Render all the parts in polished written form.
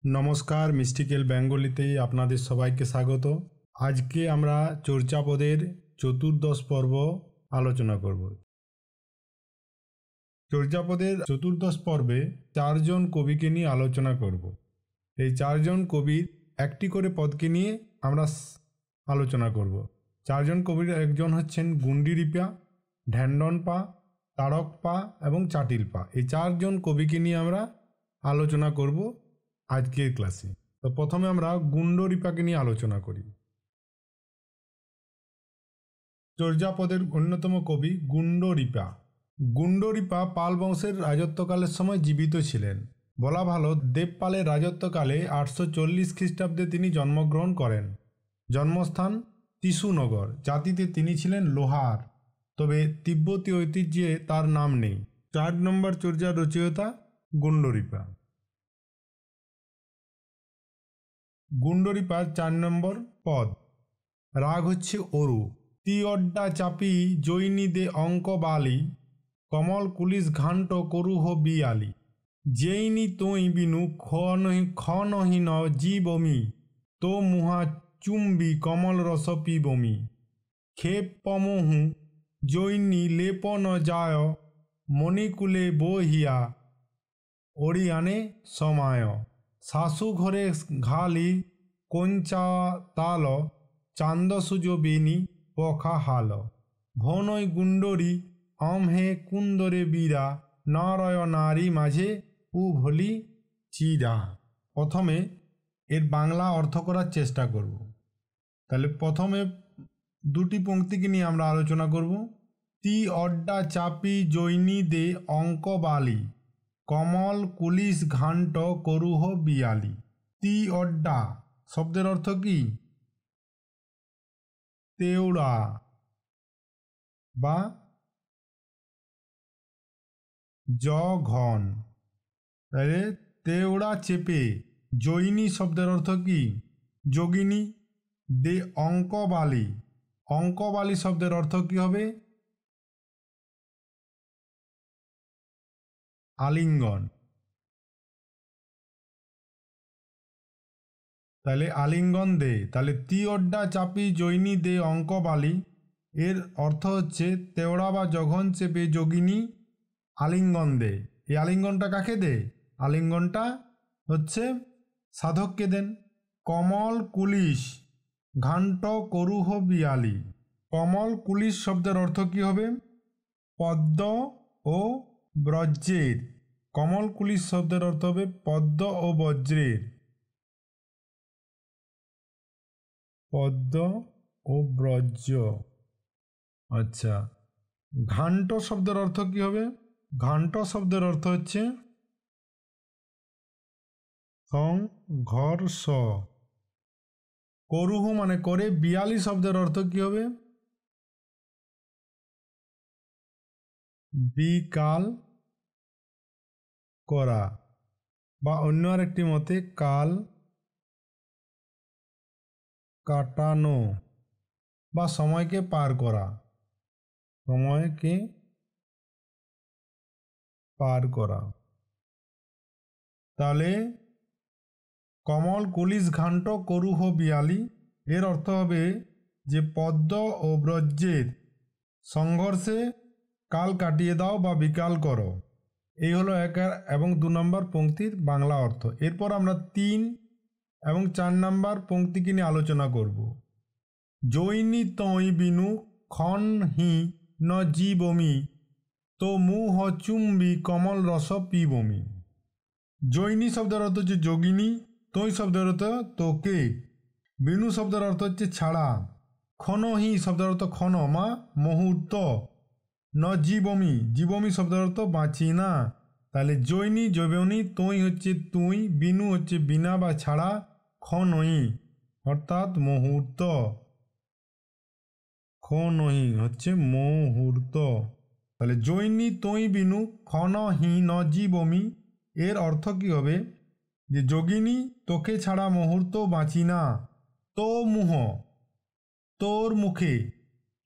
নমস্কার, মিস্টিক্যাল বেঙ্গলিতে আপনাদের সবাইকে স্বাগত। আজকে আমরা চর্যাপদের চতুর্দশ পর্ব আলোচনা করব। চর্যাপদের চতুর্দশ পর্বে চারজন কবিকে নিয়ে আলোচনা করব। এই চারজন কবির একটি করে পদকে নিয়ে আমরা আলোচনা করব। চারজন কবির একজন হচ্ছেন গুন্ডিরিপা, ঢ্যান্ডনপা, তারকপা এবং চাটিলপা। এই চারজন কবিকে নিয়ে আমরা আলোচনা করব আজকের ক্লাসে। তো প্রথমে আমরা গুন্ডরিপাকে নিয়ে আলোচনা করি। চর্যাপদের অন্যতম কবি গুন্ডরিপা। গুন্ডরিপা পাল বংশের রাজত্বকালের সময় জীবিত ছিলেন। বলা ভালো, দেবপালের রাজত্বকালে 840 খ্রিস্টাব্দে তিনি জন্মগ্রহণ করেন। জন্মস্থান টিসুনগর। জাতিতে তিনি ছিলেন লোহার, তবে তিব্বতী ঐতিহ্যে তার নাম নেই। 4 নম্বর চর্যার রচয়িতা গুন্ডরিপা। গুন্ডরিপার 4 নম্বর পদ। রাগ হচ্ছে অরু। তি অড্ডা চাপি জৈনি দে অঙ্ক বালি, কমল কুলিশ ঘান্ট করুহ বিয়ালি। জেইনি তোই বিনু খনহীন জীবমি, তো মুহা চুম্বি কমল রস পিবমি। ক্ষেপ পমহু জৈনি লেপ ন যায়, মণিকুলে বহিয়া ওড়িয়ানে সমায়। শাশু ঘরে ঘালি কঞ্চা তাল, চান্দ সুজ বেনি পখা হাল। ভনৈ গুন্ডরি আমহে কুন্দরে বীরা, নারয় নারী মাঝে উভলি চিরা। প্রথমে এর বাংলা অর্থ করার চেষ্টা করব। তাহলে প্রথমে দুটি পংক্তিকে নিয়ে আমরা আলোচনা করব। তি অড্ডা চাপি জৈনি দে অঙ্ক বালি, কমল কুলিশ ঘান্ট করুহ বিয়ালি। তি অড্ডা শব্দের অর্থ কি? তেওড়া বা জঘন। তাহলে তেওড়া চেপে। জৈনি শব্দের অর্থ কি? যোগিনী। দে অঙ্কবালি। অঙ্কবালি শব্দের অর্থ কি হবে? আলিঙ্গন। তাহলে আলিঙ্গন দে। তাহলে তি অড্ডা চাপি জৈনি দে অঙ্কবালি এর অর্থ হচ্ছে তেওড়া বা জঘন চেপে যোগিনী আলিঙ্গন দে। এই আলিঙ্গনটা কাকে দে? আলিঙ্গনটা হচ্ছে সাধককে দেন। কমল কুলিশ ঘান্ট করুহ বিয়ালি। কমল কুলিশ শব্দের অর্থ কি হবে? পদ্ম ও ব্রজ্রের। কমল কুলিশ শব্দের অর্থ হবে পদ্ম ও বজ্রের। পদ্ম ও ব্রজ। আচ্ছা, ঘান্ট শব্দের অর্থ কি হবে? ঘান্ট শব্দের অর্থ হচ্ছে সংঘর্ষ। করুহ মানে করে। বিয়ালি শব্দের অর্থ কি হবে? বিকাল করা, বা অন্য আরেকটি মতে কাল কাটানো বা সময়কে পার করা। সময়কে পার করা। তাহলে কমল কুলিশ ঘান্ট করুহ বিয়ালি এর অর্থ হবে যে পদ্ম ও ব্রজ্রের সংঘর্ষে কাল কাটিয়ে দাও বা বিকাল করো। এই হলো 1 এবং 2 নম্বর পংক্তির বাংলা অর্থ। এরপর আমরা 3 এবং 4 নম্বর পংক্তিকে নিয়ে আলোচনা করব। জৈনি তৈ বিনু খন হি ন জীবমি, তো মুহ চুম্বি কমল রস পিবমি। জৈনি শব্দের অর্থ হচ্ছে যোগিনী। তৈ শব্দের অর্থ তোকে। বিনু শব্দের অর্থ হচ্ছে ছাড়া। ক্ষণহি শব্দের অর্থ ক্ষণ মা মুহূর্ত। ন জীবমি, জীবমি শব্দের অর্থ বাঁচি না। তাহলে জৈনি জৈবনী, তৈ হচ্ছে তুই, বিনু হচ্ছে বিনা বা ছাড়া, ক্ষণই অর্থাৎ মুহূর্ত। ক্ষণই হচ্ছে মুহূর্ত। তাহলে জৈনি তৈ বিনু ক্ষণহি ন জীবমি এর অর্থ কি হবে? যে যোগিনী তোকে ছাড়া মুহূর্ত বাঁচি না। তো মুহ তোর মুখে,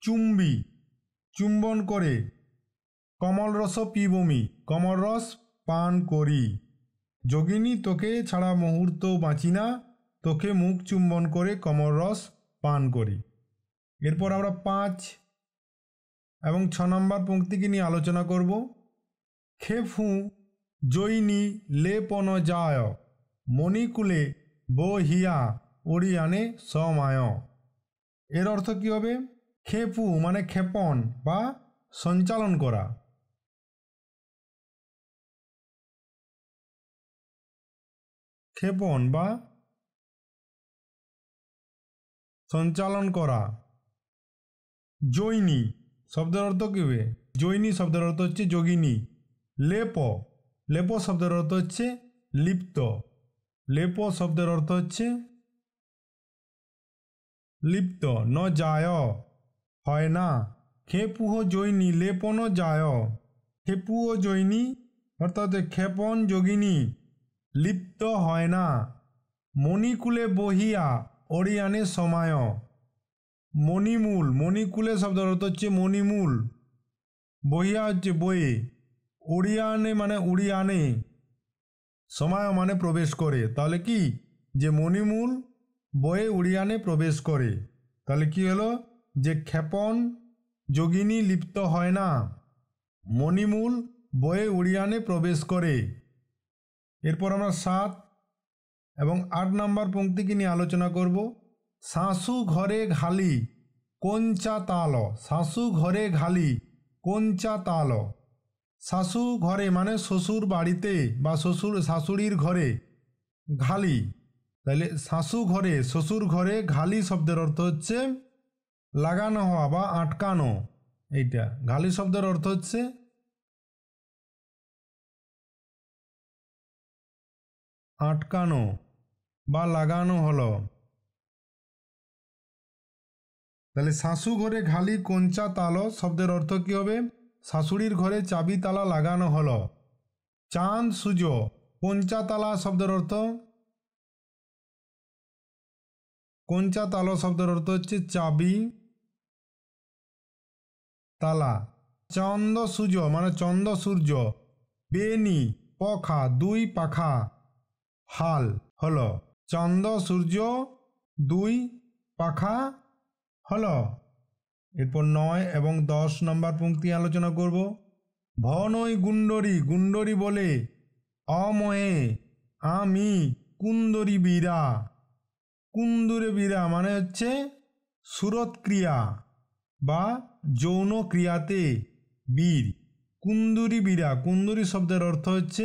চুম্বি চুম্বন করে, কমল রস পিবমি কমল রস পান করি। যোগিনী তোকে ছাড়া মুহূর্ত বাঁচি না, তোকে মুখ চুম্বন করে কমল রস পান করি। এরপর আমরা 5 এবং 6 নম্বর পংক্তিকে নিয়ে আলোচনা করব। খেফু জৈনী লেপন যায়, মণিকুলে বহিয়া ওড়িয়ানে সমায়। এর অর্থ কি হবে? খেপু মানে ক্ষেপণ বা সঞ্চালন করা। ক্ষেপণ বা সঞ্চালন করা। জৈনী শব্দের অর্থ কি হবে? জৈনী শব্দের অর্থ হচ্ছে যোগিনী। লেপ, লেপ শব্দের অর্থ হচ্ছে লিপ্ত। লেপ শব্দের অর্থ হচ্ছে লিপ্ত। ন যায় হয় না। খেপুহ জৈনী লেপন যায়। খেপুহ জৈনী অর্থাৎ ক্ষেপণ যোগিনী লিপ্ত হয় না। মণিকুলে বহিয়া ওড়িয়ানে সমায়। মণিমূল, মণিকুলে শব্দের অর্থ হচ্ছে মণিমূল। বহিয়া হচ্ছে বয়ে। ওড়িয়ানে মানে উড়িয়ানে। সমায় মানে প্রবেশ করে। তাহলে কি? যে মণিমূল বয়ে উড়িয়ানে প্রবেশ করে। তাহলে কি হলো? যে ক্ষেপণ যোগিনী লিপ্ত হয় না, মণিমূল বয়ে উড়িয়ানে প্রবেশ করে। এরপর আমরা 7 এবং 8 নম্বর পংক্তিকে নিয়ে আলোচনা করব। শাশু ঘরে ঘালি কোঞ্চা তাল। শাশু ঘরে ঘালি কোঞ্চা তাল। শাশু ঘরে মানে শ্বশুর বাড়িতে বা শাশুড়ির ঘরে ঘালি। তাহলে শাশু ঘরে শ্বশুর ঘরে ঘালি শব্দের অর্থ হচ্ছে লাগানো হওয়া বা আটকানো। এইটা ঘালি শব্দের অর্থ হচ্ছে আটকানো বা লাগানো হলো। তাহলে শাশু ঘরে ঘালি কোঞ্চা তাল শব্দের অর্থ কি হবে? শাশুড়ির ঘরে চাবি তালা লাগানো হলো। চাঁদ সূর্য কোঞ্চা তালা শব্দের অর্থ, কোঞ্চা তাল শব্দের অর্থ হচ্ছে চাবি তালা। চন্দ সূর্য মানে চন্দ সূর্য। বেনি পখা 2 পাখা হাল হলো। চন্দ সূর্য 2 পাখা হলো। এরপর 9 এবং 10 নম্বর পংক্তি আলোচনা করব। ভনই গুণ্ডরী, গুণ্ডরী বলে অময়ে আমি কুন্দরী বীরা। কুন্দুরে বীরা মানে হচ্ছে সুরত ক্রিয়া বা যৌন ক্রিয়াতে বীর। কুন্দুরি বীরা, কুন্দুরি শব্দের অর্থ হচ্ছে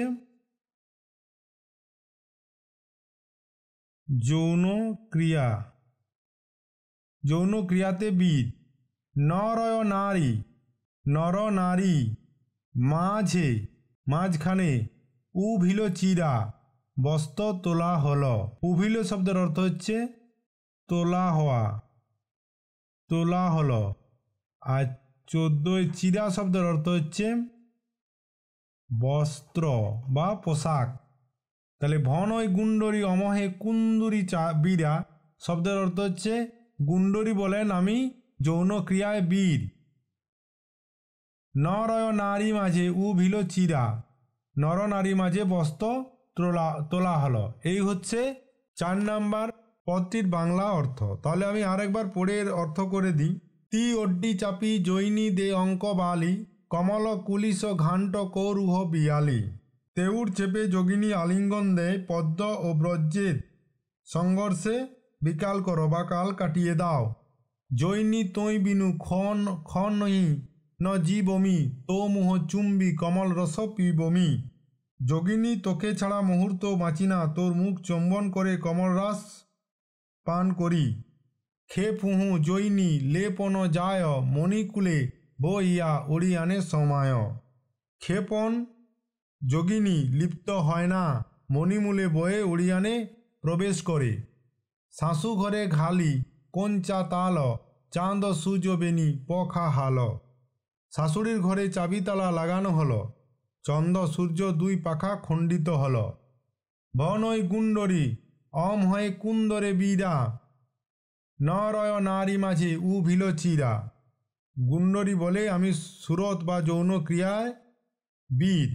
যৌন ক্রিয়া, যৌন ক্রিয়াতে বীর। নরয় নারী, নর নারী মাঝে মাঝখানে উভিল চিরা বস্ত্র তোলা হলো। উভিল শব্দের অর্থ হচ্ছে তোলা হওয়া, তোলা হলো। আর 14 চিরা শব্দের অর্থ হচ্ছে বস্ত্র বা পোশাক। তাহলে ভনই গুণ্ডরী অমহে কুন্দুরি বীরা শব্দের অর্থ হচ্ছে গুণ্ডরী বলেন আমি যৌন ক্রিয়ায় বীর। নরয় নারী মাঝে উভিল চিরা, নর নারী মাঝে বস্ত্র তোলা হলো। এই হচ্ছে 4 নাম্বার পদটির বাংলা অর্থ। তাহলে আমি আরেকবার পড়ে অর্থ করে দিই। তি অড্ডি চাপি জৈনী দে অঙ্ক বালি, কমল কুলিশ ঘান্ট কৌরুহ বিয়ালি। তেউর চেপে যোগিনী আলিঙ্গন দেয়, পদ্ম ও ব্রজ্যের সংঘর্ষে বিকাল করো বা কাল কাটিয়ে দাও। জৈনী তৈ বিনু খন নহি ন জীবমি, তো মুহ চুম্বি কমল রস পিবমি। যোগিনী তোকে ছাড়া মুহূর্ত বাঁচি না, তোর মুখ চুম্বন করে কমল রস পান করি। খে পুহু জৈনী লেপন যায়, মণিকুলে বইয়া ওড়িয়ানে সমায়। ক্ষেপণ যোগিনী লিপ্ত হয় না, মণিমূলে বয়ে উড়িয়ানে প্রবেশ করে। শাশু ঘরে ঘালি কোঞ্চা তাল, চাঁদ সূর্য বেনি পখা হাল। শাশুড়ির ঘরে চাবি তালা লাগানো হলো, চন্দ সূর্য 2 পাখা খণ্ডিত হল। ভনই গুণ্ডরী অম হয়ে কুন্দরে বীরা, নরয় নারী মাঝে উভিল চিরা। গুণ্ডরী বলে আমি সুরত বা যৌন ক্রিয়ায় বীর,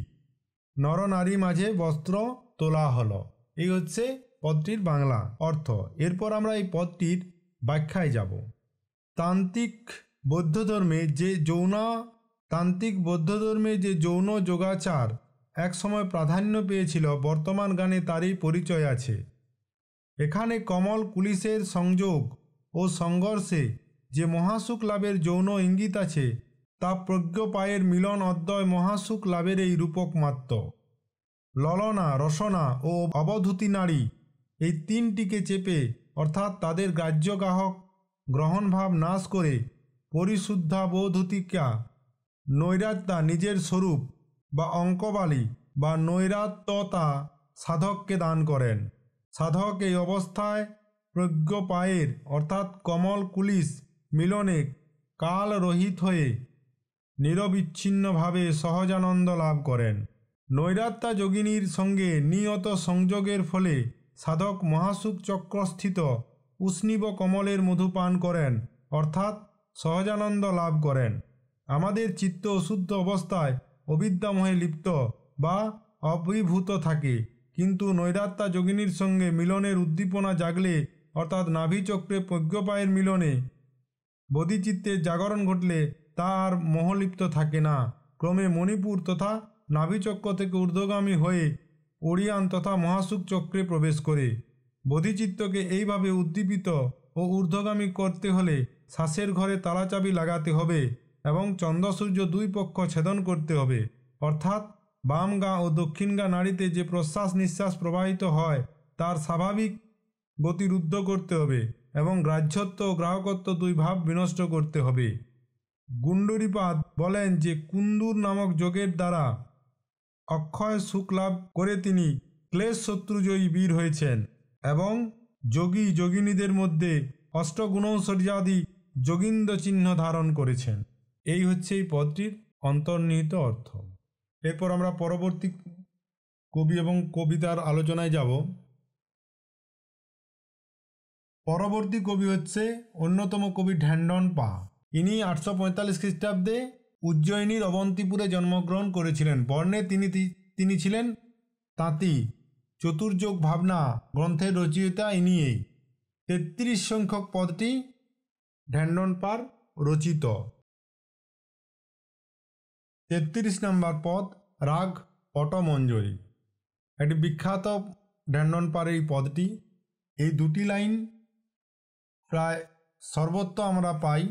নর নারী মাঝে বস্ত্র তোলা হলো। এই হচ্ছে পদটির বাংলা অর্থ। এরপর আমরা এই পদটির ব্যাখ্যায় যাব। তান্ত্রিক বৌদ্ধ ধর্মে যে যৌন যোগাচার একসময় প্রাধান্য পেয়েছিল, বর্তমান গানে তারই পরিচয় আছে। এখানে কমল কুলিশের সংযোগ ও সংঘর্ষে যে মহাসুখ লাভের যৌন ইঙ্গিত আছে, তা প্রজ্ঞপায়ের মিলন অদ্বয় মহাসুখ লাভের এই রূপক মাত্র। ললনা, রসনা ও অবধূতি নারী এই তিনটিকে চেপে অর্থাৎ তাদের গ্রাহ্যগ্রাহক গ্রহণভাব নাশ করে পরিশুদ্ধাবধূতিকা নৈরাত্যা নিজের স্বরূপ বা অঙ্কবালী বা নৈরাত্যতা সাধককে দান করেন। সাধক এই অবস্থায় প্রজ্ঞপায়ের অর্থাৎ কমল কুলিশ মিলনে কাল রহিত হয়ে নিরবিচ্ছিন্নভাবে সহজানন্দ লাভ করেন। নৈরাত্যা যোগিনীর সঙ্গে নিয়ত সংযোগের ফলে সাধক মহাসুখ চক্রস্থিত উষ্ণীব কমলের মধু পান করেন অর্থাৎ সহজানন্দ লাভ করেন। আমাদের চিত্ত অশুদ্ধ অবস্থায় অবিদ্যামোহে লিপ্ত বা অভিভূত থাকে, কিন্তু নৈরাত্যা যোগিনীর সঙ্গে মিলনের উদ্দীপনা জাগলে অর্থাৎ নাভিচক্রে প্রজ্ঞপায়ের মিলনে বোধিচিত্তের জাগরণ ঘটলে তা আর মোহলিপ্ত থাকে না। ক্রমে মণিপুর তথা নাভিচক্র থেকে ঊর্ধ্বগামী হয়ে ওড়িয়ান তথা মহাসুখ চক্রে প্রবেশ করে। বোধিচিত্তকে এইভাবে উদ্দীপিত ও ঊর্ধ্বগামী করতে হলে শ্বাসের ঘরে তালাচাবি লাগাতে হবে এবং চন্দ্রসূর্য দুই পক্ষ ছেদন করতে হবে, অর্থাৎ বাম গা ও দক্ষিণ গা নাড়িতে যে প্রশ্বাস নিঃশ্বাস প্রবাহিত হয় তার স্বাভাবিক গতি রুদ্ধ করতে হবে এবং গ্রাহ্যত্ব ও গ্রাহকত্ব দুই ভাব বিনষ্ট করতে হবে। গুণ্ডরীপাদ বলেন যে কুন্দুর নামক যোগের দ্বারা অক্ষয় সুখ লাভ করে তিনি ক্লেশ শত্রুজয়ী বীর হয়েছেন এবং যোগী যোগিনীদের মধ্যে অষ্টগুণৌষর্যাদি যোগীন্দ্র চিহ্ন ধারণ করেছেন। এই হচ্ছে এই পদটির অন্তর্নিহিত অর্থ। এরপর আমরা পরবর্তী কবি এবং কবিতার আলোচনায় যাব। পরবর্তী কবি হচ্ছে অন্যতম কবি ঢ্যানডন পা। ইনি 845 খ্রিস্টাব্দে উজ্জয়িনীর অবন্তিপুরে জন্মগ্রহণ করেছিলেন। বর্ণে তিনি ছিলেন তাঁতি। চতুর্যোগ ভাবনা গ্রন্থের রচয়িতা ইনিই। 33 সংখ্যক পদটি ঢ্যানডন পার রচিত। 33 নম্বর পদ রাগ পটমঞ্জরি। একটি বিখ্যাত ঢ্যানডন পার এই পদটি। এই দুটি লাইন প্রায় সর্বত্র আমরা পাই।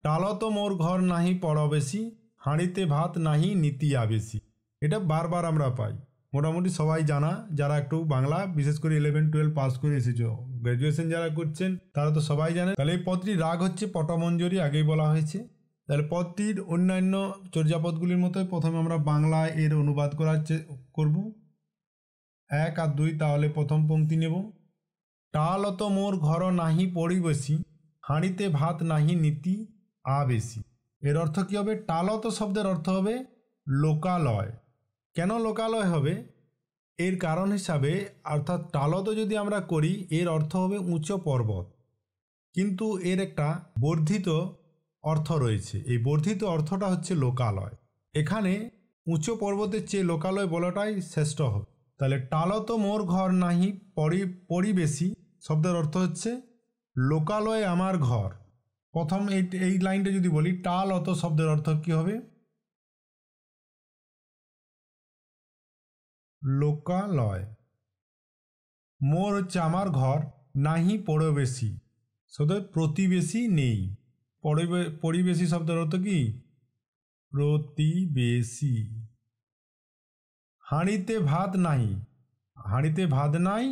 টালত মোর ঘর নাহি পড়বেশি, হাঁড়িতে ভাত নাহি নীতি আবেশি। এটা বারবার আমরা পাই, মোটামুটি সবাই জানা যারা একটু বাংলা বিশেষ করে 11-12 পাস করে এসেছো, গ্র্যাজুয়েশন যারা করছেন তারা তো সবাই জানেন। তাহলে এই পদটির রাগ হচ্ছে পটমঞ্জরি, আগেই বলা হয়েছে। তাহলে পদটির অন্যান্য চর্যাপদগুলির মতোই প্রথমে আমরা বাংলায় এর অনুবাদ করব 1 আর 2। তাহলে প্রথম পংক্তি নেব। টালত মোর ঘর নাহি পড়িবেশি, হাঁড়িতে ভাত নাহি নীতি আবেশি। এর অর্থ কী হবে? টালত শব্দের অর্থ হবে লোকালয়। কেন লোকালয় হবে? এর কারণ হিসাবে, অর্থাৎ টালত যদি আমরা করি এর অর্থ হবে উচ্চ পর্বত, কিন্তু এর একটা বর্ধিত অর্থ রয়েছে। এই বর্ধিত অর্থটা হচ্ছে লোকালয়। এখানে উচ্চ পর্বতের চেয়ে লোকালয় বলাটাই শ্রেষ্ঠ হবে। তাহলে টালত মোর ঘর নাহি পড়িবেশি শব্দের অর্থ হচ্ছে লোকালয় আমার ঘর। প্রথম এই লাইনটা যদি বলি, টালত শব্দের অর্থ কি হবে? লোকালয়। মোর হচ্ছে আমার ঘর, নাহি পড়বেশি শব্দের প্রতিবেশী নেই। পরিবেশী শব্দের অর্থ কি? প্রতিবেশী। হাঁড়িতে ভাত নাহি, হাঁড়িতে ভাত নাই,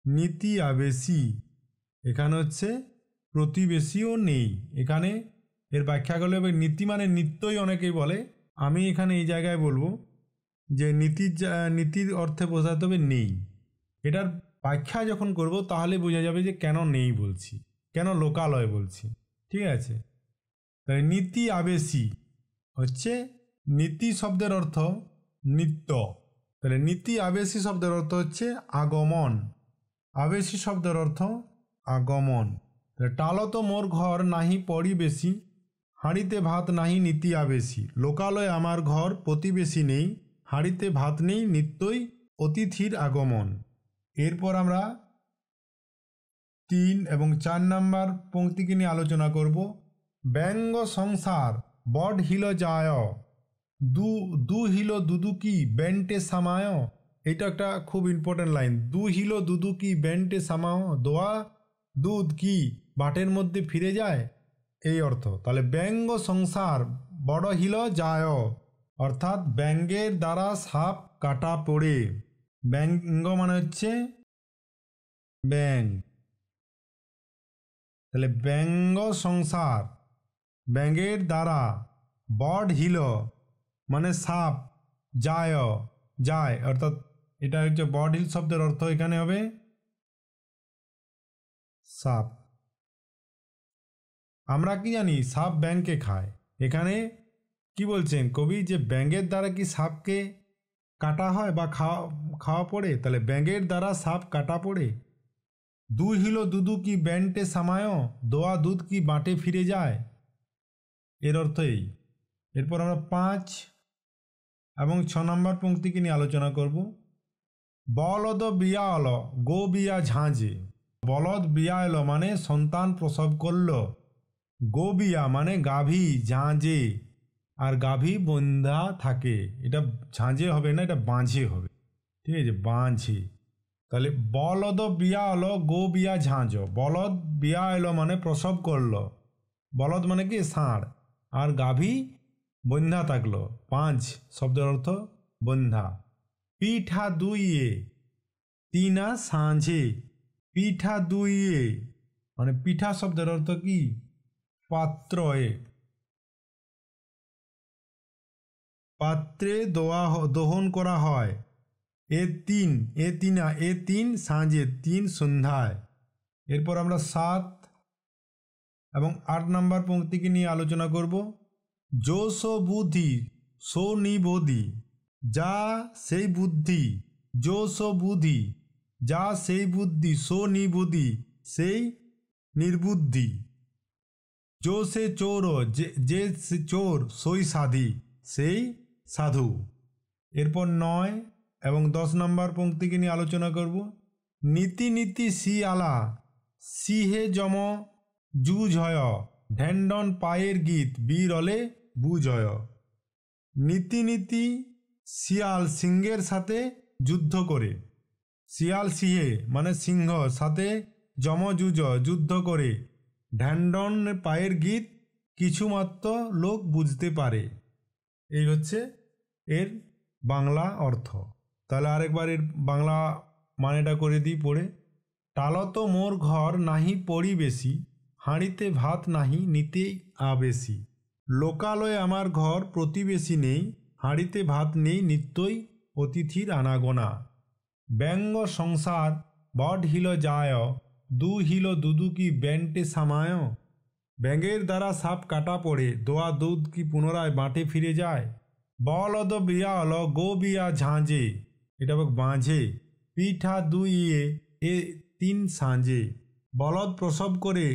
নীতি আবেশি। এখানে হচ্ছে প্রতিবেশীও নেই। এখানে এর ব্যাখ্যা করলে নীতি মানে নিত্যই অনেকেই বলে, আমি এখানে এই জায়গায় বলবো যে নীতির অর্থে বোঝাতে হবে নেই। এটার ব্যাখ্যা যখন করব তাহলে বোঝা যাবে যে কেন নেই বলছি, কেন লোকালয় বলছি। ঠিক আছে? তাহলে নীতি আবেশি হচ্ছে নীতি শব্দের অর্থ নিত্য। তাহলে নীতি আবেশি শব্দের অর্থ হচ্ছে আগমন। আবেশি শব্দের অর্থ আগমন। টালত মোর ঘর নাহি পড়িবেশি, হাঁড়িতে ভাত নাহি নীতি আবেশি। লোকালয় আমার ঘর, প্রতিবেশী নেই, হাঁড়িতে ভাত নেই, নিত্যই অতিথির আগমন। এরপর আমরা 3 এবং 4 নম্বর পংক্তিকে নিয়ে আলোচনা করব। ব্যঙ্গ সংসার বড হিল যায়, দু হিল দুদুকি বেন্টে সামায়। এটা একটা খুব ইম্পর্টেন্ট লাইন। দু হিল দুদুকি বেন্টে সামায়, দোয়া দুধ কি বাটের মধ্যে ফিরে যায়, এই অর্থ। তাহলে ব্যঙ্গ সংসার বড় হিল যায়, অর্থাৎ ব্যঙ্গের দ্বারা সাপ কাটা পড়ে। ব্যঙ্গ মানে হচ্ছে ব্যাঙ। তাহলে ব্যঙ্গ সংসার ব্যাঙের দ্বারা, বড হিল মানে সাপ, যায় যায়, অর্থাৎ এটা হচ্ছে বড হিল শব্দের অর্থ এখানে হবে সাপ। আমরা কি জানি সাপ ব্যাঙকে খায়। এখানে কি বলছেন কবি, যে ব্যাঙের দ্বারা কি সাপকে কাটা হয় বা খাওয়া পড়ে। তাহলে ব্যাঙের দ্বারা সাপ কাটা পড়ে। দু হিলো দুদু কি ব্যান্টে সামায়, দোয়া দুধ কি বাটে ফিরে যায়, এর অর্থ এই। এরপর আমরা 5 এবং 6 নম্বর পংক্তিকে নিয়ে আলোচনা করব। বলদ বিয়া এলো গো বিয়া ঝাঁঝে। বলদ বিয়া এলো মানে সন্তান প্রসব করল, গো বিয়া মানে গাভী ঝাঁঝে, আর গাভী বন্ধা থাকে। এটা ঝাঁঝে হবে না, এটা বাঁঝে হবে, ঠিক আছে, বাঁঝে। তাহলে বলদ বিয়া এলো গো বিয়া ঝাঁঝ। বলদ বিয়া এলো মানে প্রসব করলো, বলদ মানে কি ষাঁড়, আর গাভী বন্ধা থাকলো। 5 শব্দের অর্থ বন্ধা। পিঠা দুইয়ে তিনা সাঁঝে। পিঠা দুইয়ে মানে পিঠা শব্দের অর্থ কি পাত্রে। পাত্রে দহন করা হয়। এ তিন সাঁঝে, 3 সন্ধ্যায়। এরপর আমরা 7 এবং 8 নম্বর পংক্তিকে নিয়ে আলোচনা করব। যো সো বুদ্ধি সো নিবোধি, যা সেই বুদ্ধি, যো সো বুদ্ধি যা সেই বুদ্ধি, সো নিবোধি সেই নির্বুদ্ধি। যো সে চোর যে চোর, সই সাধি সেই সাধু। এরপর 9 এবং 10 নম্বর পংক্তিকে নিয়ে আলোচনা করব। নীতি নীতি সি আলা সিহে যম জুঝয়, ঢেন্ডন পায়ের গীত বিরলে বুঝয়। নীতি নীতি শিয়াল সিংহের সাথে যুদ্ধ করে। শিয়াল সিংহে মানে সিংহ সাথে যমযুজ যুদ্ধ করে। ঢ্যান্ডন পায়ের গীত কিছুমাত্র লোক বুঝতে পারে। এই হচ্ছে এর বাংলা অর্থ। তাহলে আরেকবার এর বাংলা মানেটা করে দিই পড়ে। টালত মোর ঘর নাহি পড়ি বেশি, হাঁড়িতে ভাত নাহি নিতে আবেশি। লোকালয়ে আমার ঘর প্রতিবেশী নেই, হাঁড়িতে ভাত নেই নিত্যই অতিথির আনাগোনা। ব্যঙ্গ সংসার বড হিল যায়, দু হিল দুদুকি বেন্টে সামায়। ব্যাঙের দ্বারা সাপ কাটা পড়ে, দোয়া দুধ কি পুনরায় বাঁটে ফিরে যায়। বলদ বিয়া হল গো বিয়া ঝাঁঝে, এটা বাঁঝে। পিঠা দুইয়ে এ 3 সাঁঝে। বলদ প্রসব করে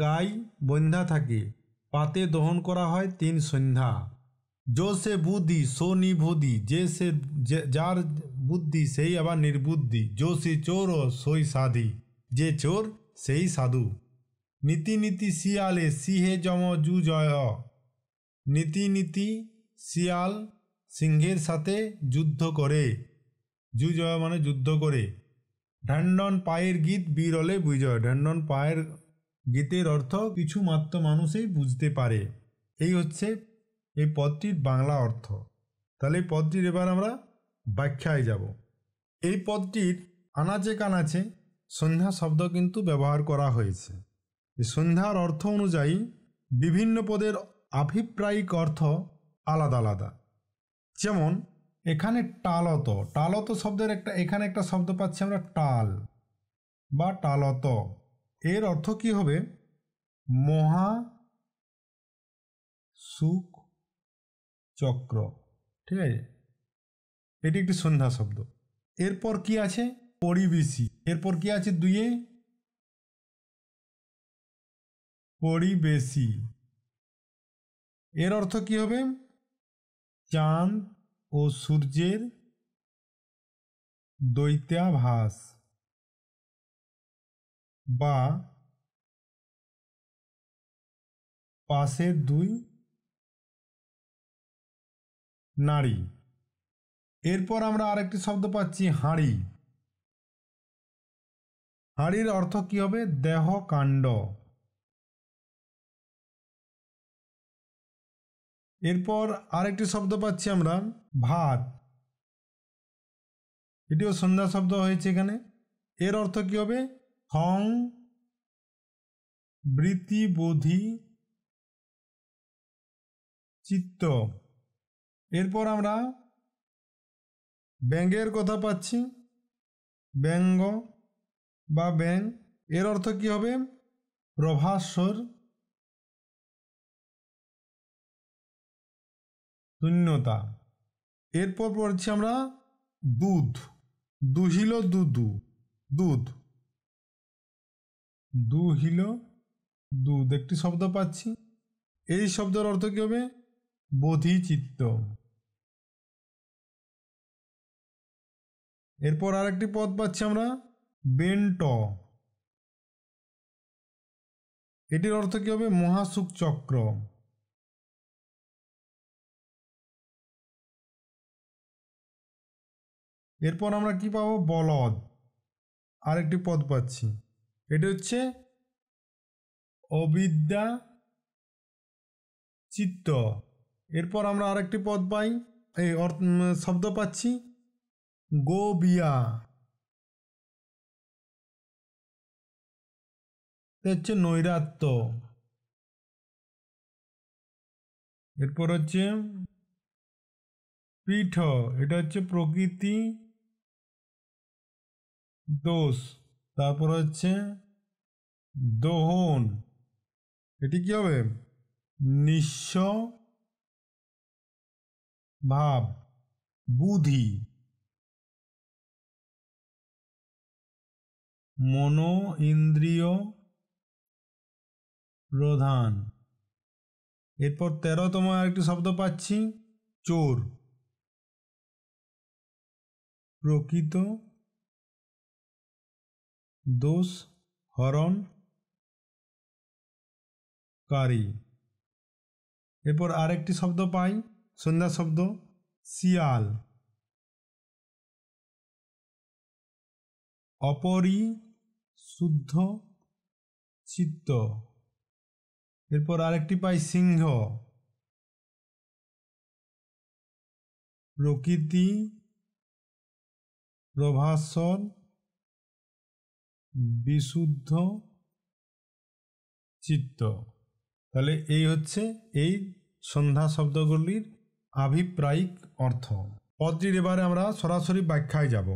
গাই বন্ধা থাকে, পাতে দহন করা হয় 3 সন্ধ্যা। যো সে বুদ্ধি সো নিবুদ্ধি, যে সে যার বুদ্ধি সেই আবার নির্বুদ্ধি। যো সে চোর সই সাধি, যে চোর সেই সাধু। নীতি নীতি শিয়ালে সিহে যম জুজয়। নীতি নীতি শিয়াল সিংহের সাথে যুদ্ধ করে, জুজয় মানে যুদ্ধ করে। ঢ্যান্ডন পায়ের গীত বিরলে বুঝয়। ঢ্যান্ডন পায়ের গীতের অর্থ কিছু মাত্র মানুষই বুঝতে পারে। এই হচ্ছে এই পদটির বাংলা অর্থ। তাহলে এই পদটির এবার আমরা ব্যাখ্যায় যাব। এই পদটির আনাচে কানাচে সন্ধ্যা শব্দ কিন্তু ব্যবহার করা হয়েছে। এই সন্ধ্যার অর্থ অনুযায়ী বিভিন্ন পদের আভিপ্রায়িক অর্থ আলাদা আলাদা। যেমন এখানে টালত, টালত শব্দের এখানে একটা শব্দ পাচ্ছি আমরা টাল বা টালত। এর অর্থ কি হবে? মহা সুখ চক্র, ঠিক আছে, এটি একটি সন্ধ্যা শব্দ। এরপর কি আছে? পরিবেশী। এরপর কি আছে? 2 পরিবেশী। এর অর্থ কি হবে? চাঁদ ও সূর্যের দৈত্যাভাস বা পাশের দুই নারী। এরপর আমরা আরেকটি শব্দ পাচ্ছি হাঁড়ি। হাঁড়ির অর্থ কি হবে? দেহ কাণ্ড। এরপর আরেকটি শব্দ পাচ্ছি আমরা ভাত। এটিও সন্ধ্যা শব্দ হয়েছে এখানে। এর অর্থ কি হবে? সং বৃত্তি বোধি চিত্ত। এরপর আমরা ব্যঙ্গের কথা পাচ্ছি, ব্যঙ্গ বা ব্যাং। এর অর্থ কি হবে? প্রভাস্বর শূন্যতা। এরপর পড়ছি আমরা দুধ। দুহিল দুদু, দুধ। দুহিল দুধ একটি শব্দ পাচ্ছি। এই শব্দের অর্থ কি হবে? বোধিচিত্ত। এরপর আরেকটি পদ পাচ্ছি আমরা বেন্ট। এটির অর্থ কি হবে? মহাসুখ চক্র। এরপর আমরা কি পাবো? বলদ। আরেকটি পদ পাচ্ছি, এটি হচ্ছে অবিদ্যা চিত্ত। এরপর আমরা আরেকটি পদ পাই, এই শব্দ পাচ্ছি গোবিয়া। হচ্ছে নৈরাত্য। এরপর হচ্ছে পীঠ, এটা হচ্ছে প্রকৃতি দোষ। তারপর হচ্ছে দোহন, এটি কি হবে? নিঃস্ব ভাব। বুদ্ধি, মনো ইন্দ্রিয় প্রধান। এরপর 13তম আরেকটি শব্দ পাচ্ছি চোর। প্রকৃত দোষ হরণকারী। এরপর আরেকটি শব্দ পাই সন্ধ্যা শব্দ শিয়াল। অপরিশুদ্ধ চিত্ত। এরপর আরেকটি পাই সিংহ। প্রকৃতি প্রভাস্বর বিশুদ্ধ চিত্ত। তাহলে এই হচ্ছে এই সন্ধ্যা শব্দগুলির আভিপ্রায়িক অর্থ। পদটির এবারে আমরা সরাসরি ব্যাখ্যায় যাব।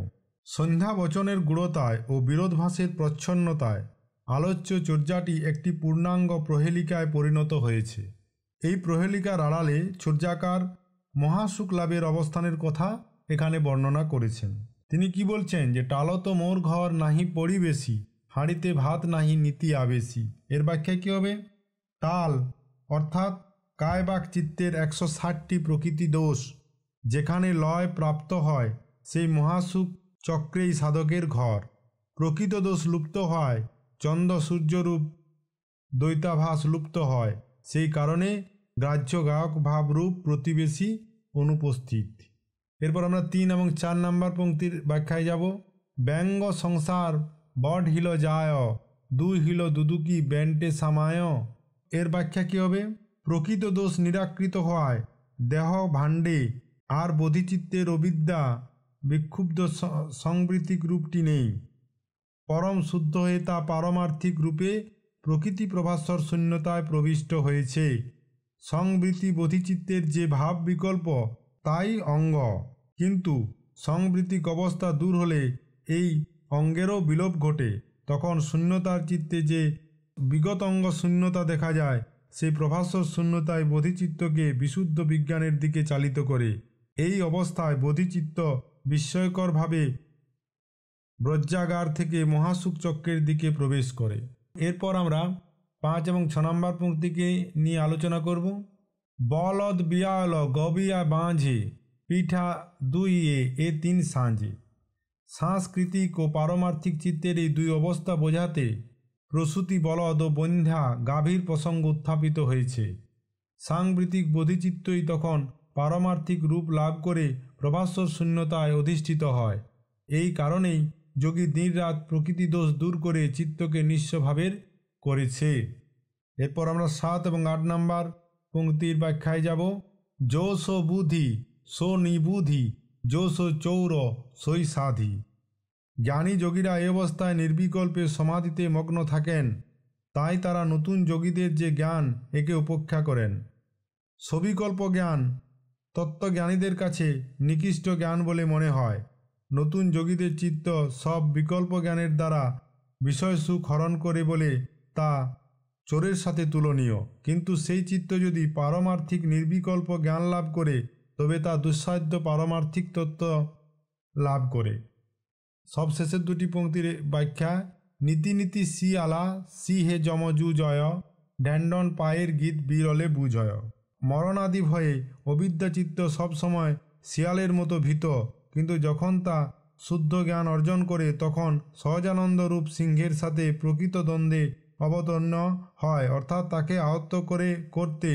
সন্ধ্যা বচনের গূঢ়তায় ও বিরোধভাসের প্রচ্ছন্নতায় আলোচ্য চর্যাটি একটি পূর্ণাঙ্গ প্রহেলিকায় পরিণত হয়েছে। এই প্রহেলিকার আড়ালে চর্যাকার মহাসুখ লাভের অবস্থানের কথা এখানে বর্ণনা করেছেন। তিনি কি বলছেন? যে টালত মোর ঘর নাহি পড়ি বেশি, হাঁড়িতে ভাত নাহি নীতি আবেশি। এর ব্যাখ্যা কী হবে? টাল অর্থাৎ কায়বাক চিত্তের 160টি প্রকৃতি দোষ যেখানে লয় প্রাপ্ত হয় সেই মহাসুখ চক্রেই সাধকের ঘর। প্রকৃত দোষ লুপ্ত হয়, চন্দ্র সূর্যরূপ দ্বৈতাভাস লুপ্ত হয়, সেই কারণে গ্রাহ্য গায়ক ভাবরূপ প্রতিবেশী অনুপস্থিত। এরপর আমরা 3 এবং 4 নম্বর পংক্তির ব্যাখ্যায় যাব। ব্যঙ্গ সংসার বড হিল যায়, দুই হিল দুদুকি ব্যান্টে সামায়। এর ব্যাখ্যা কী হবে? প্রকৃত দোষ নিরাকৃত হওয়ায় দেহ ভাণ্ডে আর বোধিচিত্তের অবিদ্যা বিক্ষুব্ধ সংবৃত্তিক রূপটি নেই। পরম শুদ্ধ হয়ে তা পারমার্থিক রূপে প্রকৃতি প্রভাস্বর শূন্যতায় প্রবিষ্ট হয়েছে। সংবৃত্তি বোধিচিত্তের যে ভাব বিকল্প তাই অঙ্গ, কিন্তু সংবৃত্তিক অবস্থা দূর হলে এই অঙ্গেরও বিলোপ ঘটে। তখন শূন্যতার চিত্তে যে বিগত অঙ্গ শূন্যতা দেখা যায়, সেই প্রভাস্বর শূন্যতায় বোধিচিত্তকে বিশুদ্ধ বিজ্ঞানের দিকে চালিত করে। এই অবস্থায় বোধিচিত্ত বিস্ময়করভাবে ব্রজ্জাগার থেকে মহাসুখ চক্রের দিকে প্রবেশ করে। এরপর আমরা 5 এবং 6 নম্বর পংক্তিকে নিয়ে আলোচনা করব। বলদ বিয়াল গবিয়া বাঁঝে, পিঠা দুইয়ে এ 3 সাঁঝে। সাংস্কৃতিক ও পারমার্থিক চিত্তের এই দুই অবস্থা বোঝাতে প্রসূতি বলদ ও বন্ধ্যা গাভীর প্রসঙ্গ উত্থাপিত হয়েছে। সাংবৃতিক বোধিচিত্তই তখন পারমার্থিক রূপ লাভ করে প্রভাস্বর শূন্যতায় অধিষ্ঠিত হয়। এই কারণেই যোগী দিনরাত প্রকৃতি দোষ দূর করে চিত্তকে নিঃস্বভাবের করেছে। এরপর আমরা 7 এবং 8 নম্বর পংক্তির ব্যাখ্যায় যাব। যো সো বুদ্ধি সো নিবুদ্ধি যো সো চৌর সই সাধি। জ্ঞানী যোগীরা এই অবস্থায় নির্বিকল্পে সমাধিতে মগ্ন থাকেন, তাই তারা নতুন যোগীদের যে জ্ঞান একে উপেক্ষা করেন। সবিকল্প জ্ঞান তত্ত্বজ্ঞানীদের কাছে নিকৃষ্ট জ্ঞান বলে মনে হয়। নতুন যোগীদের চিত্ত সব বিকল্প জ্ঞানের দ্বারা বিষয় সুখ হরণ করে বলে তা চোরের সাথে তুলনীয়। কিন্তু সেই চিত্ত যদি পারমার্থিক নির্বিকল্প জ্ঞান লাভ করে তবে তা দুঃসাধ্য পারমার্থিক তত্ত্ব লাভ করে। সবশেষের দুটি পংক্তির ব্যাখ্যা। নীতি নীতি সি আলা সি হে যমজু জয় ঢ্যান্ডন পায়ের গীত বিরলে বুঝয়। মরণাদি ভয়ে অবিদ্যাচিত্ত সবসময় শিয়ালের মতো ভীত, কিন্তু যখন তা শুদ্ধ জ্ঞান অর্জন করে তখন সহজানন্দ রূপ সিংহের সাথে প্রকৃত দ্বন্দ্বে অবতীর্ণ হয়, অর্থাৎ তাকে আয়ত্ত করতে